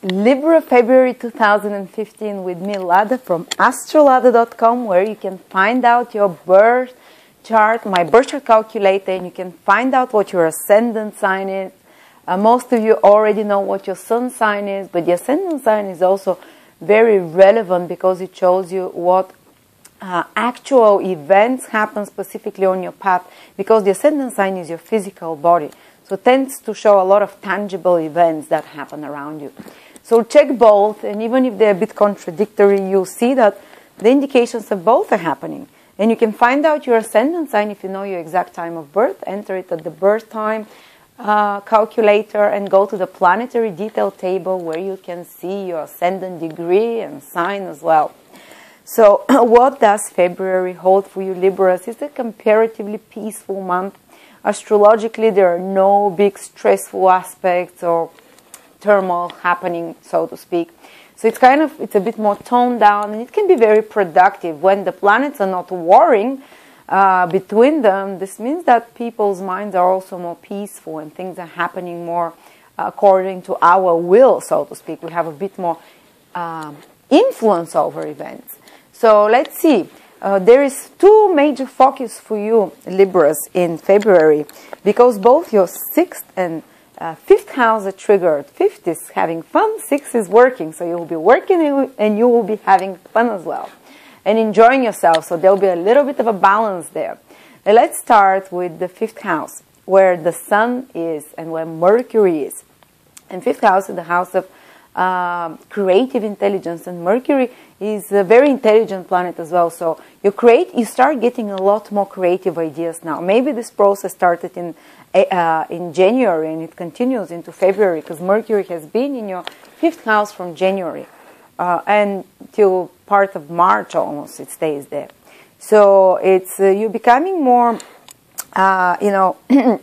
Libra, February 2015 with me, Lada, from astrolada.com, where you can find out your birth chart, my birth chart calculator, and you can find out what your ascendant sign is. Most of you already know what your sun sign is, but the ascendant sign is also very relevant because it shows you what actual events happen specifically on your path, because the ascendant sign is your physical body. So it tends to show a lot of tangible events that happen around you. So check both, and even if they're a bit contradictory, you'll see that the indications of both are happening. And you can find out your ascendant sign if you know your exact time of birth. Enter it at the birth time calculator and go to the planetary detail table where you can see your ascendant degree and sign as well. So what does February hold for you, Libras? It's a comparatively peaceful month. Astrologically, there are no big stressful aspects or turmoil happening, so to speak. So it's a bit more toned down, and it can be very productive. When the planets are not warring between them, this means that people's minds are also more peaceful and things are happening more according to our will, so to speak. We have a bit more influence over events. So let's see. There is two major focus for you, Libras, in February, because both your 6th and 5th house are triggered. 5th is having fun, 6th is working, so you will be working and you will be having fun as well and enjoying yourself, so there will be a little bit of a balance there. Now let's start with the 5th house, where the Sun is and where Mercury is. And 5th house is the house of creative intelligence, and Mercury is a very intelligent planet as well. So you start getting a lot more creative ideas now. Maybe this process started in January and it continues into February, because Mercury has been in your 5th house from January and till part of March almost. It stays there. So it's you're becoming more, you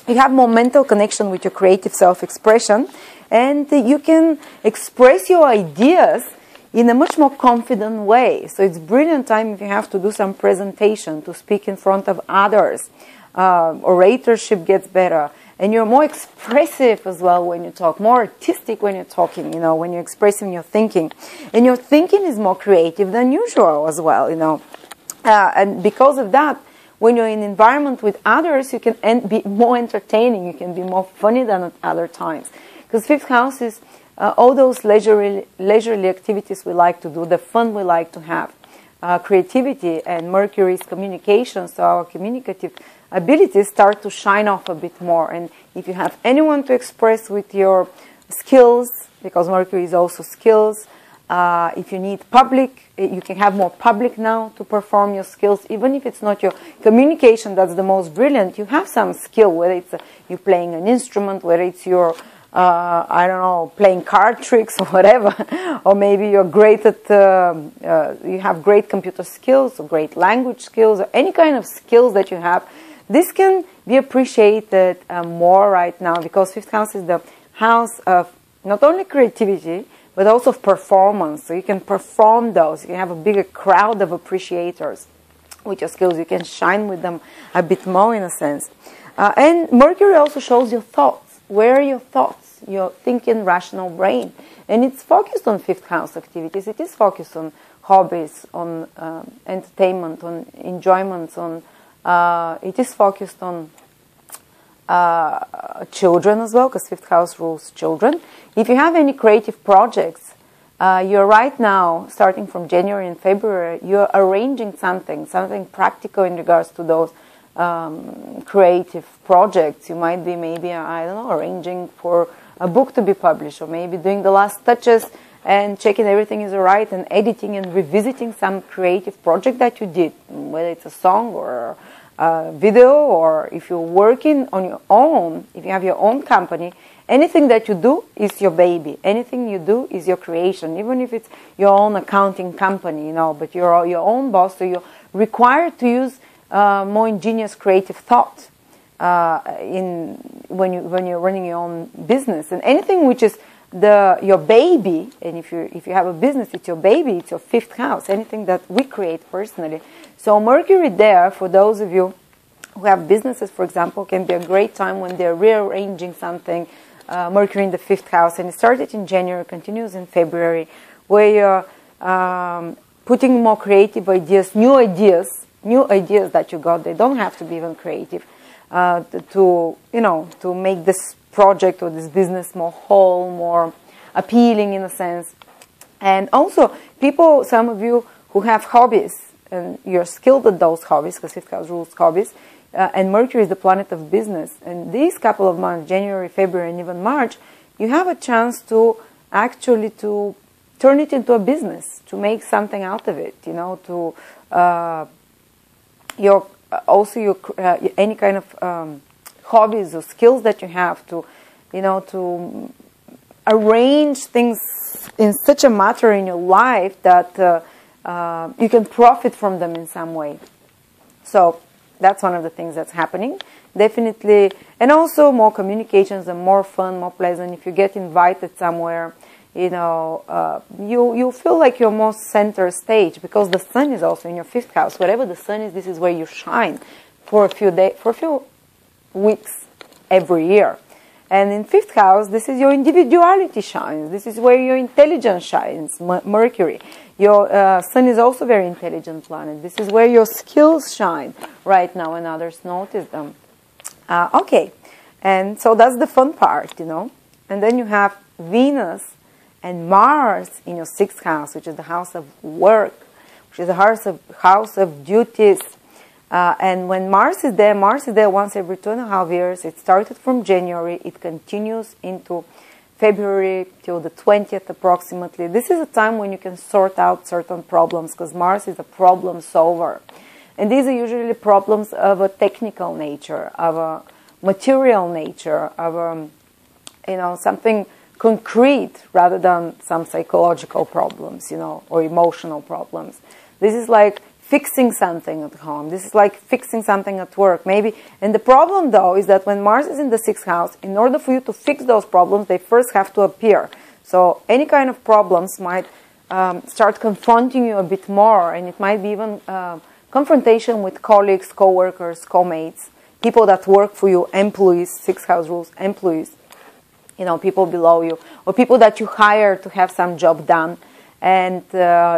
have more mental connection with your creative self-expression, and you can express your ideas in a much more confident way. So it's brilliant time if you have to do some presentation, to speak in front of others. Oratorship gets better, and you're more expressive as well when you talk, more artistic when you're talking, when you're expressing your thinking. And your thinking is more creative than usual as well, and because of that, when you're in an environment with others, you can be more entertaining, you can be more funny than at other times. Because 5th house is all those leisurely activities we like to do, the fun we like to have, creativity, and Mercury's communication, so our communicative abilities start to shine off a bit more. And if you have anyone to express with your skills, because Mercury is also skills, if you need public, you can have more public now to perform your skills, even if it's not your communication that's the most brilliant. You have some skill, whether it's you playing an instrument, whether it's your I don't know, playing card tricks or whatever, or maybe you're great at, you have great computer skills or great language skills or any kind of skills that you have. This can be appreciated more right now, because 5th house is the house of not only creativity, but also of performance. So you can perform those. You can have a bigger crowd of appreciators with your skills. You can shine with them a bit more in a sense. And Mercury also shows your thoughts. Where are your thoughts, your thinking, rational brain? And it's focused on 5th house activities. It is focused on hobbies, on entertainment, on enjoyments, on it is focused on children as well, because 5th house rules children. If you have any creative projects, you're right now, starting from January and February, you're arranging something practical in regards to those creative projects. You might be maybe, I don't know, arranging for a book to be published, or maybe doing the last touches and checking everything is alright, and editing and revisiting some creative project that you did, whether it's a song or a video, or if you're working on your own, if you have your own company, anything that you do is your baby. Anything you do is your creation, even if it's your own accounting company, but you're your own boss, so you're required to use more ingenious creative thought when you're running your own business. And anything which is your baby, and if you have a business, it's your baby, it's your 5th house, anything that we create personally. So Mercury there, for those of you who have businesses, for example, can be a great time when they're rearranging something, Mercury in the 5th house, and it started in January, continues in February, where you're putting more creative ideas, new ideas that you got. They don't have to be even creative, to make this project or this business more whole, more appealing in a sense. And also, people, some of you who have hobbies, and you're skilled at those hobbies, because 5th house rules hobbies, and Mercury is the planet of business. And these couple of months, January, February, and even March, you have a chance to actually to turn it into a business, to make something out of it, to any kind of hobbies or skills that you have, to arrange things in such a matter in your life that you can profit from them in some way. So that's one of the things that's happening, definitely. And also more communications and more fun, more pleasant. If you get invited somewhere, you feel like you're more center stage, because the sun is also in your 5th house. Wherever the sun is, this is where you shine for a few days, for a few weeks every year. And in 5th house, this is your individuality shines. This is where your intelligence shines, Mercury. Your sun is also a very intelligent planet. This is where your skills shine right now, and others notice them. Okay, and so that's the fun part, And then you have Venus and Mars in your 6th house, which is the house of work, which is the house of duties. And when Mars is there once every 2.5 years. It started from January. It continues into February till the 20th approximately. This is a time when you can sort out certain problems, because Mars is a problem solver. And these are usually problems of a technical nature, of a material nature, of something concrete rather than some psychological problems, or emotional problems. This is like fixing something at home. This is like fixing something at work, maybe. And the problem, though, is that when Mars is in the 6th house, in order for you to fix those problems, they first have to appear. So any kind of problems might start confronting you a bit more, and it might be even confrontation with colleagues, co-workers, co-mates, people that work for you, employees, 6th house rules, employees, people below you, or people that you hire to have some job done. And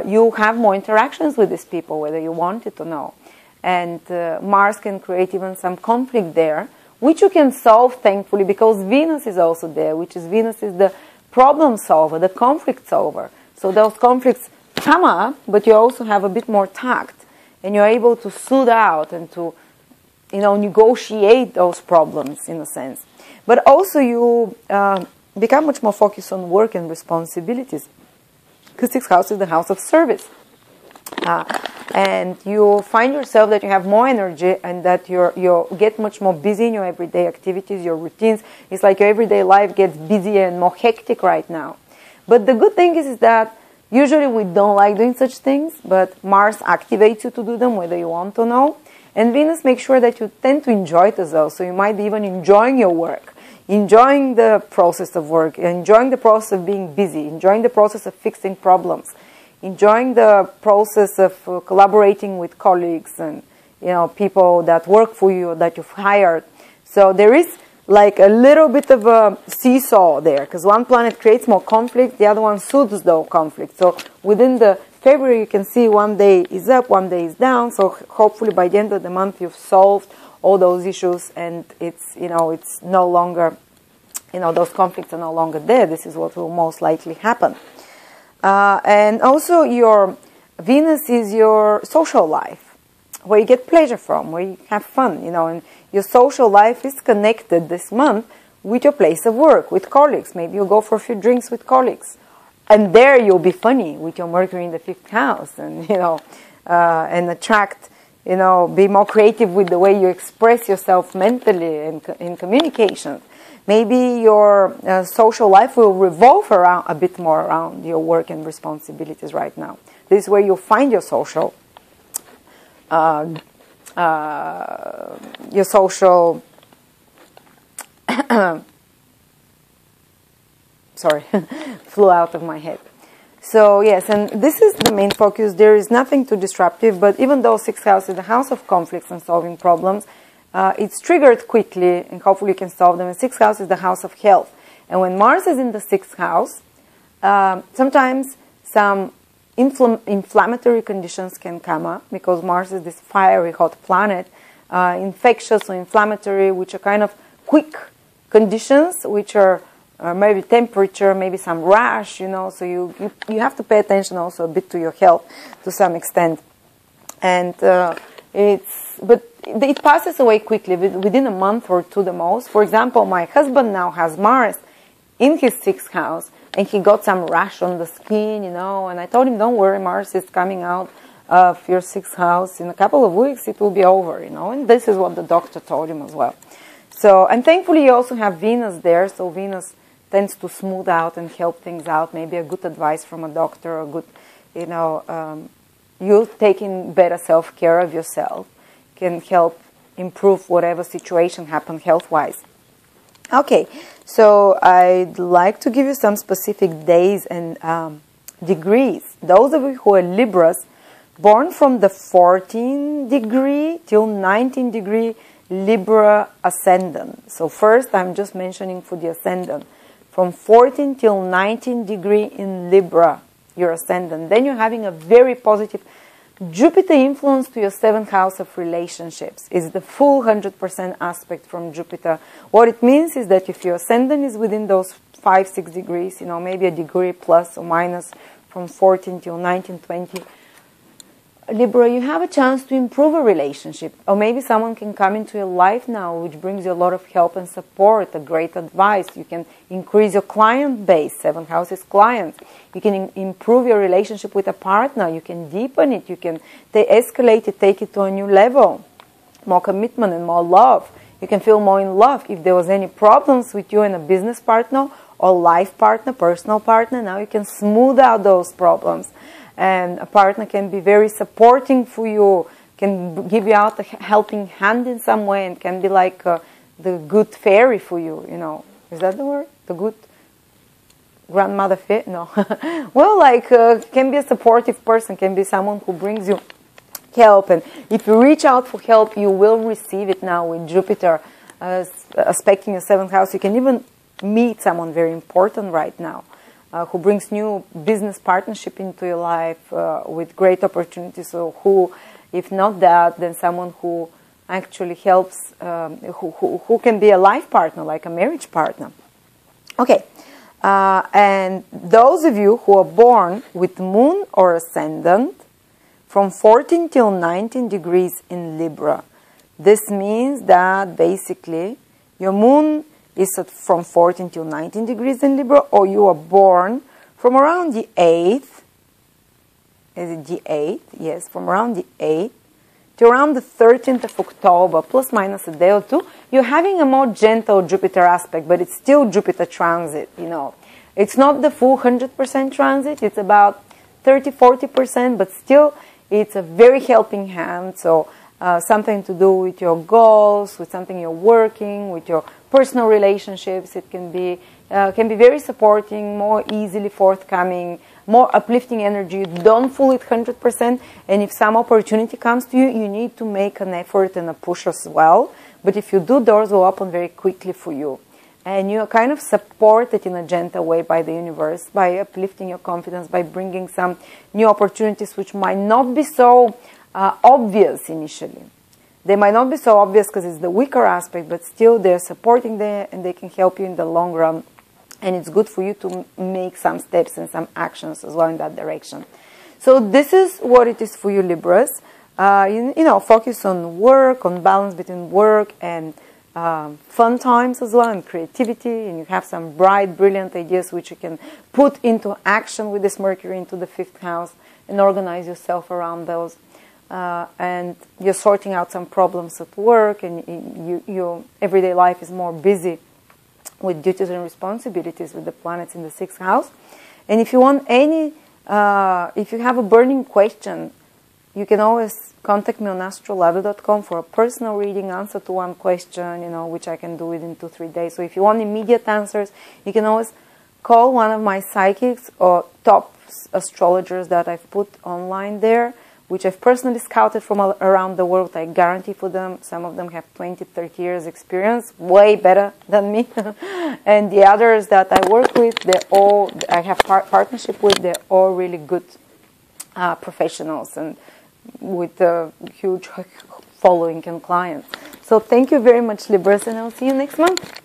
you have more interactions with these people, whether you want it or no. And Mars can create even some conflict there, which you can solve, thankfully, because Venus is also there, Venus is the problem solver, the conflict solver. So those conflicts come up, but you also have a bit more tact, and you're able to soothe out and to, negotiate those problems in a sense. But also you become much more focused on work and responsibilities, because 6th house is the house of service. And you find yourself that you have more energy, and that you get much more busy in your everyday activities, your routines. It's like your everyday life gets busier and more hectic right now. But the good thing is that usually we don't like doing such things, but Mars activates you to do them, whether you want or no. And Venus makes sure that you tend to enjoy it as well. So you might be even enjoying your work, enjoying the process of work, enjoying the process of being busy, enjoying the process of fixing problems, enjoying the process of collaborating with colleagues and people that work for you or that you've hired. So there is like a little bit of a seesaw there, because one planet creates more conflict, the other one soothes the conflict. So within the February, you can see one day is up, one day is down. So hopefully by the end of the month, you've solved all those issues, and it's it's no longer, those conflicts are no longer there. This is what will most likely happen. And also your Venus is your social life, where you get pleasure from, where you have fun, and your social life is connected this month with your place of work, with colleagues. Maybe you'll go for a few drinks with colleagues. And there you'll be funny with your Mercury in the 5th house, and, and attract, be more creative with the way you express yourself mentally and in communication. Maybe your social life will revolve around a bit more around your work and responsibilities right now. This is where you'll find your social, sorry, flew out of my head. So yes, and this is the main focus. There is nothing too disruptive, but even though 6th house is the house of conflicts and solving problems, it's triggered quickly, and hopefully you can solve them. And 6th house is the house of health. And when Mars is in the 6th house, sometimes some inflammatory conditions can come up, because Mars is this fiery hot planet, infectious or inflammatory, which are kind of quick conditions, which are maybe temperature, maybe some rash, so you have to pay attention also a bit to your health to some extent. And but it passes away quickly, within a month or two the most. For example, my husband now has Mars in his 6th house, and he got some rash on the skin, and I told him, don't worry, Mars is coming out of your 6th house. In a couple of weeks, it will be over, and this is what the doctor told him as well. So, and thankfully you also have Venus there, so Venus tends to smooth out and help things out. Maybe a good advice from a doctor, or good, you taking better self-care of yourself can help improve whatever situation happened health-wise. Okay, so I'd like to give you some specific days and degrees. Those of you who are Libras, born from the 14 degree till 19 degree Libra ascendant. So first I'm just mentioning for the ascendant. From 14 till 19 degree in Libra, your ascendant. Then you're having a very positive Jupiter influence to your 7th house of relationships. It's the full 100% aspect from Jupiter. What it means is that if your ascendant is within those 5-6 degrees, maybe a degree plus or minus from 14 till 19, 20, Libra, you have a chance to improve a relationship. Or maybe someone can come into your life now, which brings you a lot of help and support, a great advice. You can increase your client base. 7th house is clients. You can improve your relationship with a partner. You can deepen it. You can escalate it, take it to a new level. More commitment and more love. You can feel more in love. If there was any problems with you and a business partner or life partner, personal partner, now you can smooth out those problems. And a partner can be very supporting for you, can give you out a helping hand in some way, and can be like the good fairy for you, Is that the word? The good grandmother fairy? No. Well, like, can be a supportive person, can be someone who brings you help. And if you reach out for help, you will receive it now with Jupiter aspecting your 7th house. You can even meet someone very important right now. Who brings new business partnership into your life with great opportunities. So who, if not that, then someone who actually helps, who can be a life partner, like a marriage partner. Okay, and those of you who are born with moon or ascendant from 14 till 19 degrees in Libra, this means that basically your moon is from 14 till 19 degrees in Libra, or you are born from around the 8th, is it the 8th? Yes, from around the 8th to around the 13th of October, plus minus a day or two, you're having a more gentle Jupiter aspect, but it's still Jupiter transit, It's not the full 100% transit, it's about 30-40%, but still it's a very helping hand, so something to do with your goals, with something you're working, with your personal relationships. It can be very supporting, more easily forthcoming, more uplifting energy. Don't fool it 100%. And if some opportunity comes to you, you need to make an effort and a push as well. But if you do, doors will open very quickly for you. And you're kind of supported in a gentle way by the universe, by uplifting your confidence, by bringing some new opportunities which might not be so obvious initially. They might not be so obvious because it's the weaker aspect, but still they're supporting there and they can help you in the long run. And it's good for you to make some steps and some actions as well in that direction. So this is what it is for you, Libras. Focus on work, on balance between work and fun times as well, and creativity, and you have some bright, brilliant ideas which you can put into action with this Mercury into the 5th house and organize yourself around those. And you're sorting out some problems at work, and your everyday life is more busy with duties and responsibilities with the planets in the 6th house. And if you want if you have a burning question, you can always contact me on astrolada.com for a personal reading, answer to one question, which I can do within 2-3 days. So if you want immediate answers, you can always call one of my psychics or top astrologers that I've put online there, which I've personally scouted from around the world. I guarantee for them, some of them have 20-30 years experience, way better than me. And the others that I work with, I have partnership with, they're all really good professionals and with a huge following and clients. So thank you very much, Libras, and I'll see you next month.